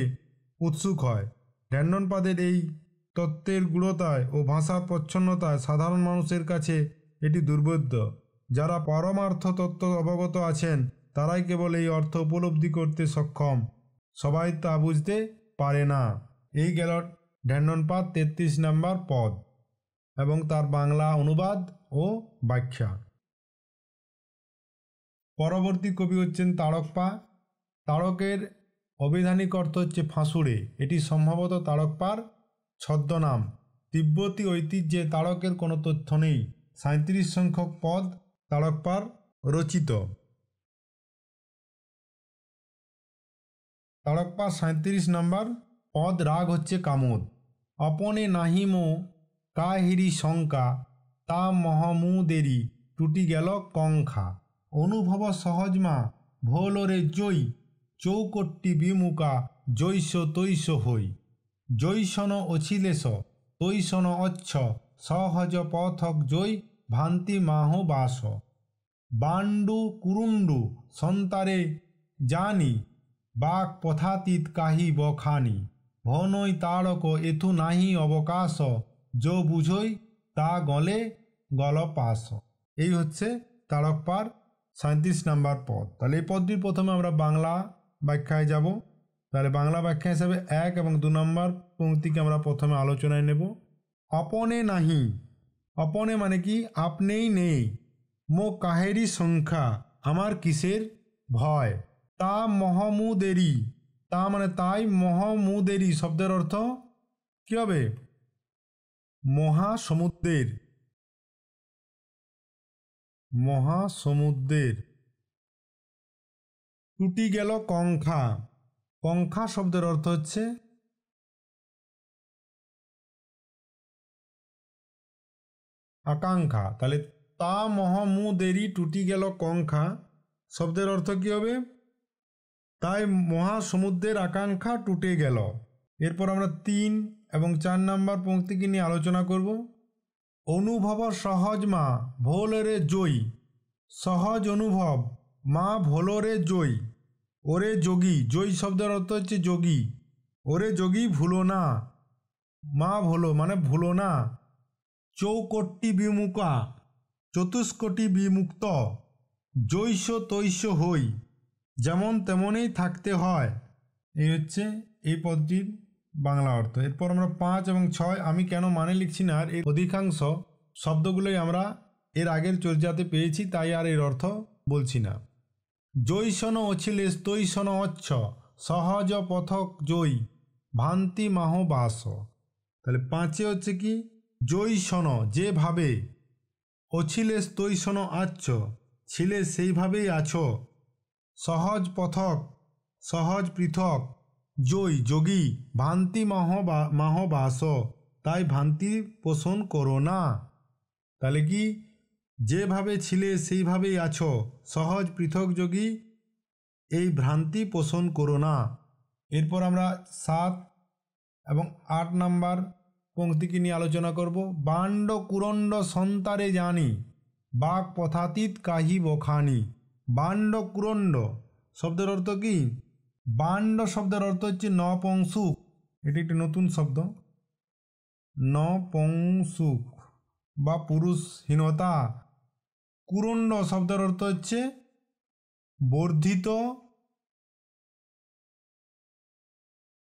উৎসুক হয়। ঢ্যান্ডনপাদের এই তত্ত্বের গূঢ়তায় ও ভাষার প্রচ্ছন্নতায় সাধারণ মানুষের কাছে এটি দুর্বোধ্য। যারা পরমার্থ তত্ত্ব অবগত আছেন তারাই কেবল এই অর্থ উপলব্ধি করতে সক্ষম, সবাই তা বুঝতে পারে না। এই গেল ঢ্যান্ডনপাদ 33 নম্বর পদ এবং তার বাংলা অনুবাদ ও ব্যাখ্যা। পরবর্তী কবি হচ্ছেন তাড়কপা। তাড়কের অবৈধানিক অর্থ হচ্ছে ফাঁসুড়ে। এটি সম্ভবত তাড়কপার ছদ্মনাম। তিব্বতী ঐতিহ্যে তাড়কের কোনো তথ্য নেই। 37 সংখ্যক পদ তাড়কপার রচিত। তাড়কপার 37 নম্বর পদ রাগ হচ্ছে কামোদ। অপনে নাহিমো কাহিরি শঙ্কা তা মহমুদেরি টুটি গেল কঙ্খা। অনুভব সহজমা ভোলরে জৈ চৌকট্টি বিমুকা জৈস তৈস হই। জৈসন অছিলেশ তৈসন অচ্ছ সহজ পথক জৈ ভান্তি মাহ বাস। বান্ডু কুরুন্ডু সন্তারে জানি বাক পথাতীত কাহি বখানি। ভনৈ তাড়ক এথু নাহি অবকাশ যো বুঝই তা গলে গল পাশ। এই হচ্ছে তাড়কপার 37 নম্বর পদ। তাহলে এই পদটির প্রথমে আমরা বাংলা ব্যাখ্যায় যাব। তাহলে বাংলা ব্যাখ্যা হিসাবে 1 এবং 2 নম্বর পংক্তিকে আমরা প্রথমে আলোচনায় নেব। অপনে নাহি, অপনে মানে কি আপনেই নেই, মো কাহেরি সংখ্যা আমার কিসের ভয়, তা মহমুদেরি, তা মানে তাই, মহমুদেরি শব্দের অর্থ কি হবে? মহাসমুদ্রের, মহাসমুদ্রের। টুটি গেল কঙ্খা, কঙ্খা শব্দের অর্থ হচ্ছে আকাঙ্ক্ষা। তাহলে তা মহামুদেরি টুটি গেল কঙ্খা শব্দের অর্থ কি হবে? তাই মহাসমুদ্রের আকাঙ্ক্ষা টুটে গেল। এরপর আমরা 3 এবং 4 নম্বর পংক্তিকে নিয়ে আলোচনা করব। অনুভব সহজ মা ভোলরে জয়ী, সহজ অনুভব মা ভোলরে জয়ী। ওরে যোগী, জয়ী শব্দের অর্থ হচ্ছে যোগী। ওরে যোগী ভুলো না, মা ভোলো মানে ভুলো না। চৌকট্টি বিমুকা, চতুষ্কোটি বিমুক্ত। জৈস তৈস হই, যেমন তেমনই থাকতে হয়। এই হচ্ছে এই পদটির বাংলা অর্থ। এরপর আমরা 5 এবং 6, আমি কেন মানে লিখছি না, আর এই অধিকাংশ শব্দগুলোই আমরা এর আগের চর্যাতে পেয়েছি, তাই আর এর অর্থ বলছি না। জৈসন অছিলেশ তৈসন অচ্ছ সহজ পথক জয়ী ভান্তি মাহ বাস। তাহলে 5 হচ্ছে কি? জৈসন যেভাবে, অছিলেশ তৈসন আচ্ছ ছিলে সেইভাবেই আছো, সহজ পথক সহজ পৃথক, জয়ী যোগী, ভান্তি মাহ বাস তাই ভ্রান্তি পোষণ করো না। তাহলে কি? যেভাবে ছিলে সেইভাবেই আছো, সহজ পৃথক যোগী, এই ভ্রান্তি পোষণ করো না। এরপর আমরা 7 এবং 8 নম্বর পংক্তিকে নিয়ে আলোচনা করব। বাণ্ড কুরণ্ড সন্তারে জানি, বাক পথাতীত কাহি বখানি। বাণ্ড কুরণ্ড শব্দের অর্থ কি? বাণ্ড শব্দের অর্থ হচ্ছে নপুংসুক। এটি একটি নতুন শব্দ। নপুংসুক বা পুরুষহীনতা। কুরণ্ড শব্দের অর্থ হচ্ছে বর্ধিত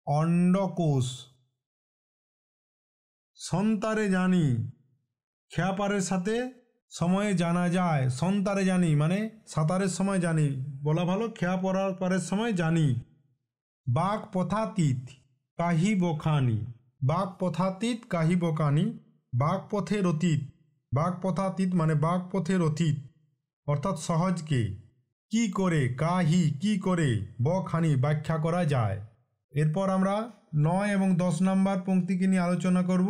অন্ডকোষ। সন্তারে জানি, খেয়াপারের সাথে সময়ে জানা যায়। সন্তারে জানি মানে সাঁতারের সময় জানি, বলা ভালো খেয়া পড়ার পারের সময় জানি। বাক পথাতীত কাহি বখানি। বাক পথাতীত কাহি বখানি, বাক পথের অতীত। বাক পথাতীত মানে বাক পথের অতীত অর্থাৎ সহজকে কি করে, কাহি কি করে, বখানি ব্যাখ্যা করা যায়। এরপর আমরা 9 এবং 10 নম্বর পংক্তিকে নিয়ে আলোচনা করব।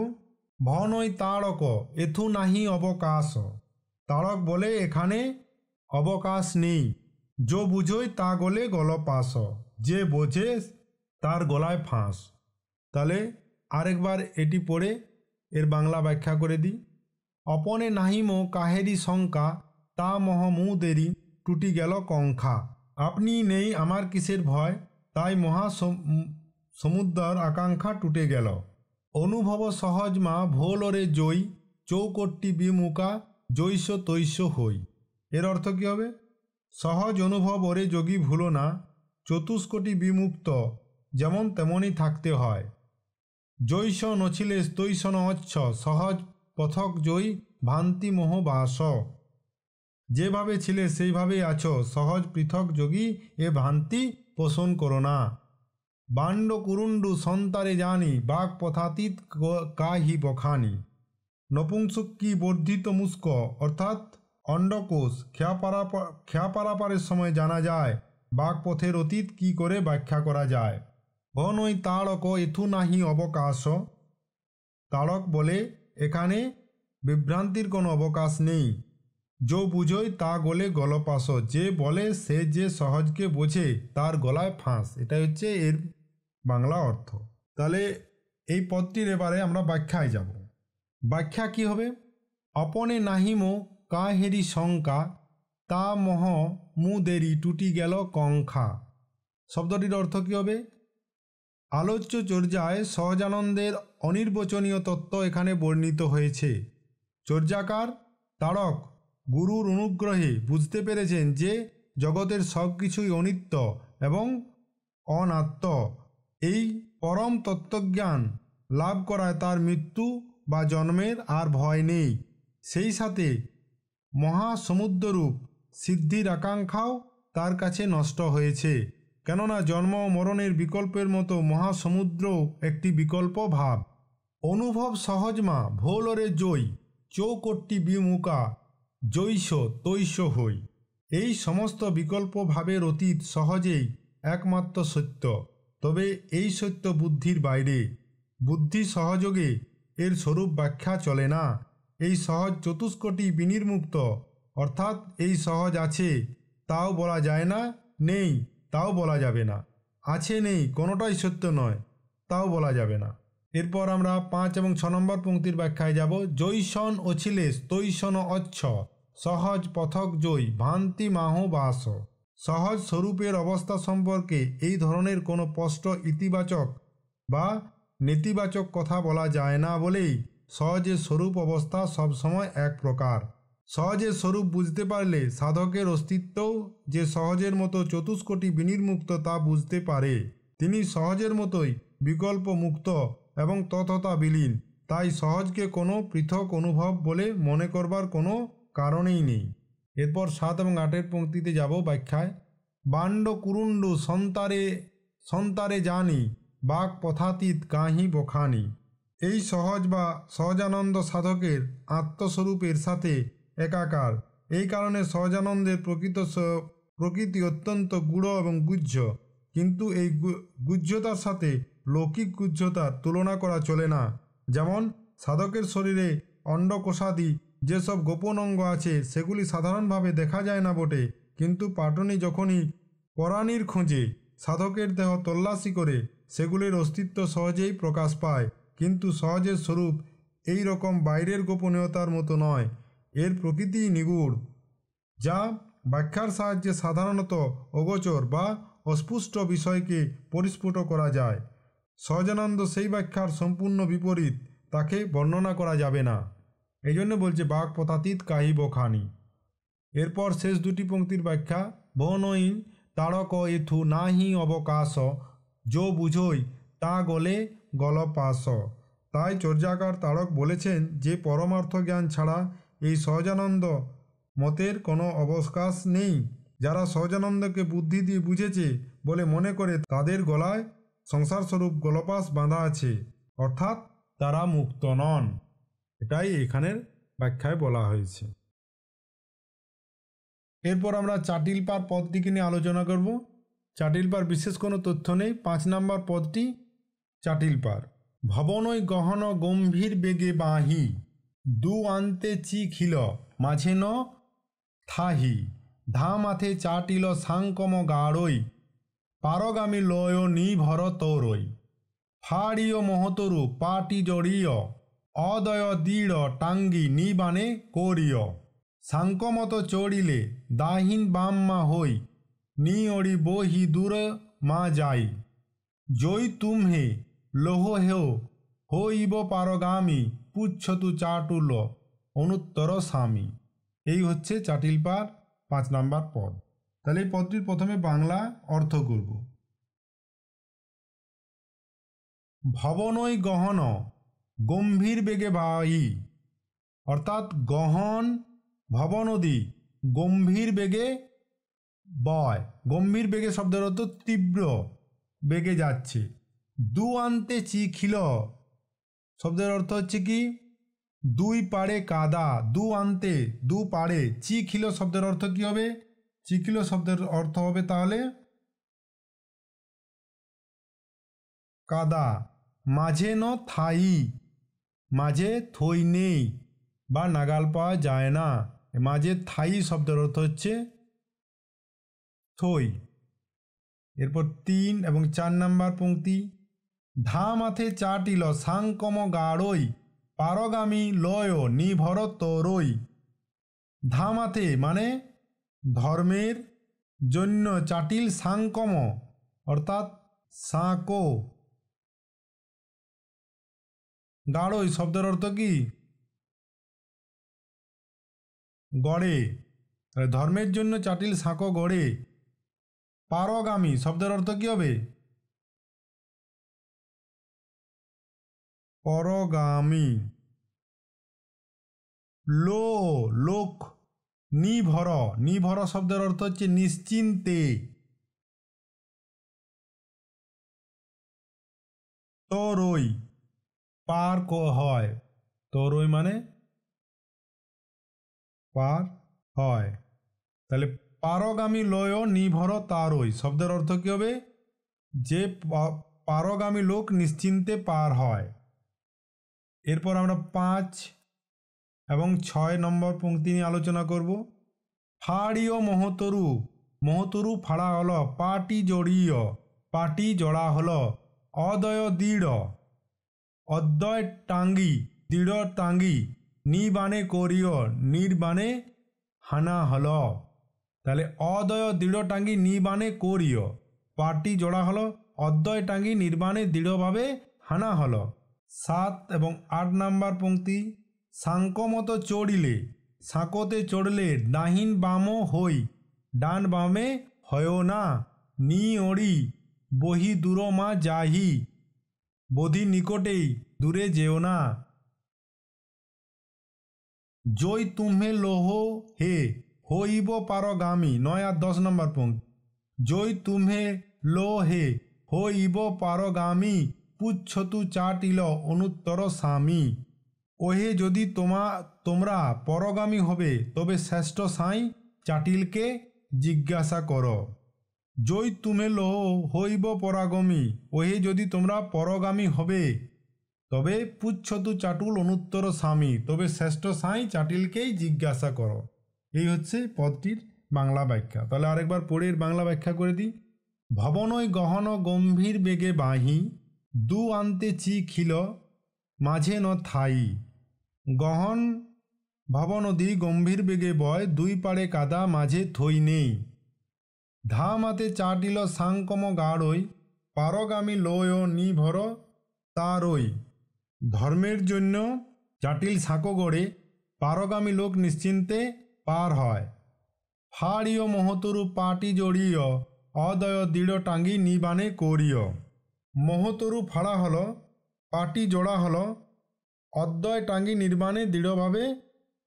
ভনই তাড়ক এথু নাহি অবকাশ। তাড়ক বলে এখানে অবকাশ নেই। যো বুঝোই তা গলে গল পাশ। যে বোঝে তার গলায় ফাঁস। তাহলে আরেকবার এটি পড়ে এর বাংলা ব্যাখ্যা করে দিই। অপনে নাহিম কাহেরি শঙ্কা, তা মহ মুদেরি টুটি গেল কঙ্খা। আপনি নেই আমার কিসের ভয়, তাই মহা সমুদ্র আকাঙ্ক্ষা টুটে গেল। অনুভব সহজ মা ভোলরে জয়ী, চৌকট্টি বিমুকা জৈস তৈস হই। এর অর্থ কী হবে? সহজ অনুভব ওরে যোগী ভুলো না, চতুষ্কোটি বিমুক্ত যেমন তেমনই থাকতে হয়। জৈস নছিলে তৈস ন অচ্ছ, সহজ পথক জয়ী ভান্তি মোহ বাস। যেভাবে ছিলে সেইভাবেই আছো, সহজ পৃথক যোগী এ ভ্রান্তি পোষণ করো না। বাণ্ড কুরুণ্ডু সন্তারে জানি, বাক পথাতীত কাহি বখানি। নপুংসক কি বর্ধিত মুস্ক অর্থাৎ অন্ডকোষ খেয়াপারাপারের সময় জানা যায়। বাক পথের অতীত কি করে ব্যাখ্যা করা যায়। ভনই তাড়ক এথু নাহি অবকাশ। তাড়ক বলে এখানে বিভ্রান্তির কোনো অবকাশ নেই। যো বুঝোই তা গলে গলপাশ। যে বলে সে যে সহজকে বোঝে তার গলায় ফাঁস। এটাই হচ্ছে এর বাংলা অর্থ। তাহলে এই পদটির এবারে আমরা ব্যাখ্যায় যাব। ব্যাখ্যা কি হবে? অপনে নাহিম কাহেরি শঙ্কা, তা মহ মুদেরি টুটি গেল কঙ্খা। শব্দটির অর্থ কী হবে? আলোচ্য চর্যায় সহজানন্দের অনির্বচনীয় তত্ত্ব এখানে বর্ণিত হয়েছে। চর্যাকার তাড়ক গুরুর অনুগ্রহে বুঝতে পেরেছেন যে জগতের সব কিছুই অনিত্য এবং অনাত্ম। এই পরম তত্ত্বজ্ঞান লাভ করায় তার মৃত্যু বা জন্মের আর ভয় নেই। সেই সাথে মহাসমুদ্ররূপ সিদ্ধির আকাঙ্ক্ষাও তার কাছে নষ্ট হয়েছে। কেননা জন্ম ও মরণের বিকল্পের মতো মহাসমুদ্রও একটি বিকল্প ভাব। অনুভব সহজমা ভোলরে জয়, চৌকট্টি বিমুকা জৈস তৈস হই। এই সমস্ত বিকল্প ভাবের অতীত সহজেই একমাত্র সত্য। তবে এই সত্য বুদ্ধির বাইরে। বুদ্ধি সহযোগে এর স্বরূপ ব্যাখ্যা চলে না। এই সহজ চতুষ্কোটি বিনির্মুক্ত অর্থাৎ এই সহজ আছে তাও বলা যায় না, নেই তাও বলা যাবে না। আছে নেই কোনোটাই সত্য নয় তাও বলা যাবে না। এরপর আমরা 5 এবং 6 নম্বর পংক্তির ব্যাখ্যায় যাব। জৈসন অছিলেশ তৈসন অচ্ছ, সহজ পথক জয় ভান্তি মাহ বাস। সহজ স্বরূপের অবস্থা সম্পর্কে এই ধরনের কোনো স্পষ্ট ইতিবাচক বা নেতিবাচক কথা বলা যায় না বলেই সহজের স্বরূপ অবস্থা সবসময় এক প্রকার। সহজের স্বরূপ বুঝতে পারলে সাধকের অস্তিত্বও যে সহজের মতো চতুষ্কোটি বিনির্মুক্ত তা বুঝতে পারে। তিনি সহজের মতোই বিকল্প মুক্ত এবং তততা বিলীন। তাই সহজকে কোনো পৃথক অনুভব বলে মনে করবার কোনো কারণেই নেই। এরপর 7 এবং 8 পংক্তিতে যাব ব্যাখ্যায়। বাণ্ড কুরুণ্ডু সন্তারে জানি, বাক পথাতীত কাহি বখানি। এই সহজ বা সহজানন্দ সাধকের আত্মস্বরূপের সাথে একাকার। এই কারণে সহজানন্দের প্রকৃতি অত্যন্ত গূঢ় এবং গুহ্য। কিন্তু এই গুহ্যতার সাথে লৌকিক গুহ্যতার তুলনা করা চলে না। যেমন সাধকের শরীরে অন্ডকোষাদি যেসব গোপন অঙ্গ আছে সেগুলি সাধারণভাবে দেখা যায় না বটে, কিন্তু পাটনি যখনই পরাণীর খোঁজে সাধকের দেহ তল্লাশি করে সেগুলির অস্তিত্ব সহজেই প্রকাশ পায়। কিন্তু সহজের স্বরূপ এই রকম বাইরের গোপনীয়তার মতো নয়, এর প্রকৃতি নিগুড়, যা ব্যাখ্যার সাহায্যে সাধারণত অগোচর বা অস্পষ্ট বিষয়কে পরিস্ফুট করা যায়। সহজানন্দ সেই ব্যাখ্যার সম্পূর্ণ বিপরীত, তাকে বর্ণনা করা যাবে না। এই জন্য বলছে বাক পথাতীত কাহিব খানি। এরপর শেষ দুটি পংক্তির ব্যাখ্যা, বনই তাড়ক এথু নাহি অবকাশ, যো বুঝই তা গলে গলপাস। তাই চর্যাকার তাড়ক বলেছেন যে পরমার্থ জ্ঞান ছাড়া এই সহজানন্দ মতের কোনো অবকাশ নেই। যারা সহজানন্দকে বুদ্ধি দিয়ে বুঝেছে বলে মনে করে তাদের গলায় সংসারস্বরূপ গলপাস বাঁধা আছে, অর্থাৎ তারা মুক্ত নন। এটাই এখানের ব্যাখ্যায় বলা হয়েছে। এরপর আমরা চাটিলপার পদটিকে নিয়ে আলোচনা করব। চাটিলপার বিশেষ কোনো তথ্য নেই। 5 নম্বর পদটি চাটিলপার। ভবনই গহন গম্ভীর বেগে বাহি, দু আন্তে চিখিল মাঝে ন থাহি, ধা মাথে চাটিল সাংকম গাড়ই, পারগামী লয় নিভর তরই, ফাড়িও মহতরু পাটি জড়িয়, অদয় দৃঢ় টাঙ্গি নিবানে করিয়, সাংকমত চড়িলে দাহিন বাম্মা হই, নিয়ড়ি বহি দূর মা যাই, জয় তুমহে লোহ হেও হইব পারগামী, পুচ্ছতু চাটুল অনুত্তর স্বামী। এই হচ্ছে চাটিলপার 5 নম্বর পদ। তাহলে এই পদটির প্রথমে বাংলা অর্থ করব। ভবনই গহন গম্ভীর বেগে বাহি, অর্থাৎ গহন ভবনদী গম্ভীর বেগে বয়। গম্ভীর বেগে শব্দের অর্থ তীব্র বেগে যাচ্ছে। দু আন্তে চিখিল শব্দের অর্থ হচ্ছে কি, দুই পাড়ে কাদা। দু আন্তে দু পাড়ে, চিখিল শব্দের অর্থ কি হবে, চিখিল শব্দের অর্থ হবে তাহলে কাদা। মাঝে ন থাই, মাঝে থই নেই বা নাগাল পাওয়া যায় না। মাঝে থাই শব্দের অর্থ হচ্ছে থই। এরপর 3 এবং 4 নম্বর পংক্তি, ধা মাথে চাটিল সাংকম গাড়ই, পারগামী লয় নিভর তরই। ধা মাথে মানে ধর্মের জন্য, চাটিল সাংকম অর্থাৎ সাঁকো, গাড়ই শব্দের অর্থ কি গড়ে। ধর্মের জন্য চাটিল সাঁকো গড়ে। পারগামী শব্দের অর্থ কি হবে, পরগামী। লোক নিভর, নিভর শব্দের অর্থ হচ্ছে নিশ্চিন্তে। তরই পার হয়, তরই মানে পার হয়। তাহলে পারগামী লয় নিভর তারই শব্দের অর্থ কি হবে, যে পারগামী লোক নিশ্চিন্তে পার হয়। এরপর আমরা 5 এবং 6 নম্বর পংক্তি নিয়ে আলোচনা করব। ফাড়িও মহতরু, মহতরু ফাড়া হলো। পাটি জড়িয়, পাটি জড়া হলো। অদয় দৃঢ়, অদ্বয় টাঙ্গি, দৃঢ় টাঙ্গি। নিবানে করিয়, নির্বাণে হানা হলো। তাহলে অদয় দৃঢ় টাঙ্গি নিবানে করিয়, পাটি জোড়া হলো। অদ্বয় টাঙ্গি নির্বাণে দৃঢ়ভাবে হানা হলো। 7 এবং 8 নম্বর পংক্তি, সাংকমত চড়িলে, সাঁকোতে চড়লে ডাহিন বাম হই, ডান বামে হয় না। নি ওড়ি বহি দূর মা যাহি, বধি নিকটেই দূরে যেও না। জয় তুমহে লোহ হে হইব পারগামী। 9 আর 10 নম্বর পংক্তি, জয় তুমহে লো হে হইব পারগামী, পুচ্ছতু চাটিল অনুত্তর স্বামী। ওহে যদি তোমরা পরগামী হবে তবে শ্রেষ্ঠ সাঁই চাটিলকে জিজ্ঞাসা করো। জয় তুমে লো হইব পরাগমী, ওহে যদি তোমরা পরগামী হবে তবে পুচ্ছতু চাটুল অনুত্তর স্বামী, তবে শ্রেষ্ঠ সাঁই চাটিলকেই জিজ্ঞাসা করো। এই হচ্ছে পদটির বাংলা ব্যাখ্যা। তাহলে আরেকবার পড়ে বাংলা ব্যাখ্যা করে দিই। ভবনই গহন গম্ভীর বেগে বাহি, দু আন্তে চিখিল মাঝে ন থাই। গহন ভবনদী গম্ভীর বেগে বয়, দুই পাড়ে কাদা মাঝে থই নেই। ধা মাতে চাটিল সাংকম গাড়ই, পারগামী লয় নিভর তারই। ধর্মের জন্য চাটিল সাঁকো গড়ে পারগামী লোক নিশ্চিন্তে পার হয়। ফাড়িও মহতরু পাটি জড়িয়, অদয় দৃঢ় টাঙ্গি নিবানে করিয়। মহতরু ফাড়া হলো, পাটি জোড়া হলো, অদ্বয় টাঙ্গি নির্বাণে দৃঢ়ভাবে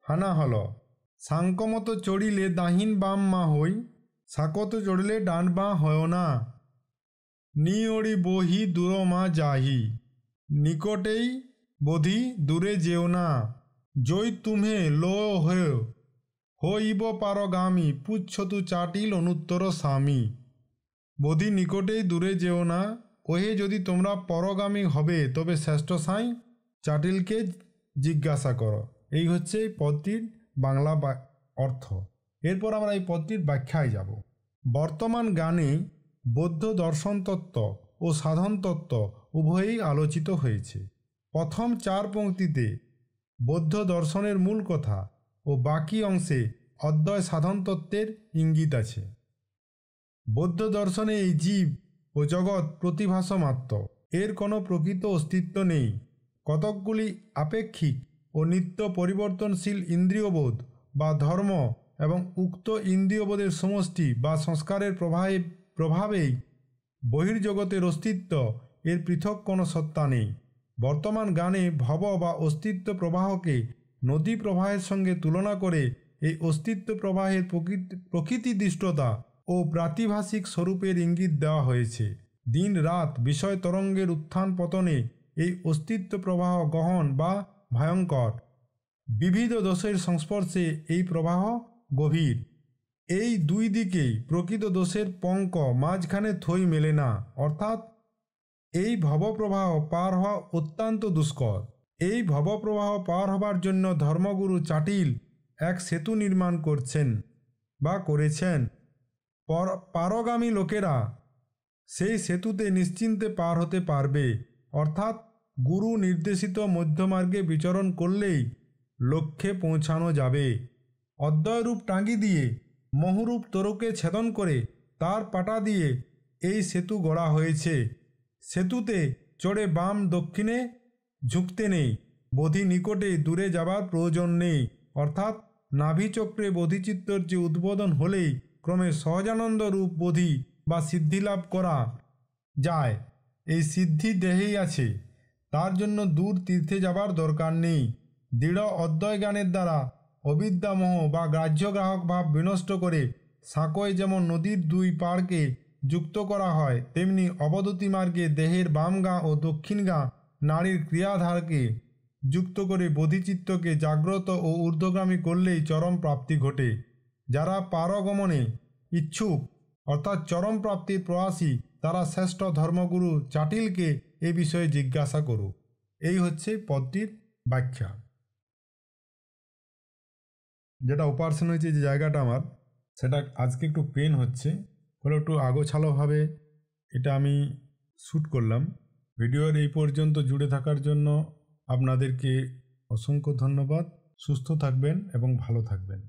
হানা হলো। সাংকমত চড়িলে দাহিন বাম মা হই, সাকত চড়িলে ডান বাঁ হয় না। নিয়ড়ি বহি দূর মা যাহি, নিকটেই বোধি দূরে যেও না। জয় তুমে লো হইব পারগামী, পুচ্ছতু চাটিল অনুত্তর স্বামী। বোধি নিকটেই দূরে যেও না, ওহে যদি তোমরা পরগামী হবে তবে শ্রেষ্ঠ সাঁই চাটিলকে জিজ্ঞাসা করো। এই হচ্ছে এই পদটির বাংলা অর্থ। এরপর আমরা এই পদটির ব্যাখ্যায় যাব। বর্তমান গানে বৌদ্ধ দর্শন তত্ত্ব ও সাধন তত্ত্ব উভয়ই আলোচিত হয়েছে। প্রথম 4 পংক্তিতে বৌদ্ধ দর্শনের মূল কথা ও বাকি অংশে অদ্বয় সাধন তত্ত্বের ইঙ্গিত আছে। বৌদ্ধ দর্শনে এই জীব ও জগৎ প্রতিভাস মাত্র, এর কোনো প্রকৃত অস্তিত্ব নেই। কতকগুলি আপেক্ষিক ও নিত্য পরিবর্তনশীল ইন্দ্রিয়বোধ বা ধর্ম এবং উক্ত ইন্দ্রিয়বোধের সমষ্টি বা সংস্কারের প্রভাবেই বহির্জগতের অস্তিত্ব, এর পৃথক কোনো সত্তা নেই। বর্তমান গানে ভব বা অস্তিত্ব প্রবাহকে নদী প্রবাহের সঙ্গে তুলনা করে এই অস্তিত্ব প্রবাহের প্রকৃতি দৃষ্টতা ও প্রাতিভাসিক স্বরূপের ইঙ্গিত দেওয়া হয়েছে। দিন রাত বিষয় তরঙ্গের উত্থান পতনে এই অস্তিত্ব প্রবাহ গহন বা ভয়ঙ্কর। বিবিধ দোষের সংস্পর্শে এই প্রবাহ গভীর। এই দুই দিকেই প্রকৃত দোষের পঙ্ক, মাঝখানে থই মেলে না, অর্থাৎ এই ভবপ্রবাহ পার হওয়া অত্যন্ত দুষ্কর। এই ভবপ্রবাহ পার হবার জন্য ধর্মগুরু চাটিল এক সেতু নির্মাণ করছেন বা করেছেন। পারগামী লোকেরা সেই সেতুতে নিশ্চিন্তে পার হতে পারবে, অর্থাৎ গুরু নির্দেশিত মধ্যমার্গে বিচরণ করলেই লক্ষ্যে পৌঁছানো যাবে। অদ্বয়রূপ টাঙ্গি দিয়ে মহুরূপ তরুকে ছেদন করে তার পাটা দিয়ে এই সেতু গড়া হয়েছে। সেতুতে চড়ে বাম দক্ষিণে ঝুঁকতে নেই, বোধি নিকটে দূরে যাবার প্রয়োজন নেই, অর্থাৎ নাভিচক্রে বোধিচিত্তর যে উদ্বোধন হলেই ক্রমে সহজানন্দ রূপ বোধি বা সিদ্ধিলাভ করা যায়। এই সিদ্ধি দেহেই আছে, তার জন্য দূর তীর্থে যাবার দরকার নেই। দৃঢ় অদ্বয় জ্ঞানের দ্বারা অবিদ্যামোহ বা গ্রাহ্যগ্রাহক ভাব বিনষ্ট করে সাঁকোয় যেমন নদীর দুই পাড়কে যুক্ত করা হয়, তেমনি অবধূতি মার্গে দেহের বাম গা ও দক্ষিণ গা নাড়ির ক্রিয়াধারকে যুক্ত করে বোধিচিত্তকে জাগ্রত ও ঊর্ধ্বগামী করলেই চরম প্রাপ্তি ঘটে। যারা পারগমনে ইচ্ছুক অর্থাৎ চরম প্রাপ্তির প্রয়াসী, তারা শ্রেষ্ঠ ধর্মগুরু চাটিলকে এ বিষয়ে জিজ্ঞাসা করুক। এই হচ্ছে পদটির ব্যাখ্যা। যেটা অপারেশন হয়েছে, যে জায়গাটা আমার, সেটা আজকে একটু পেন হচ্ছে, হলে একটু আগোছালোভাবে এটা আমি শ্যুট করলাম। ভিডিওর এই পর্যন্ত জুড়ে থাকার জন্য আপনাদেরকে অসংখ্য ধন্যবাদ। সুস্থ থাকবেন এবং ভালো থাকবেন।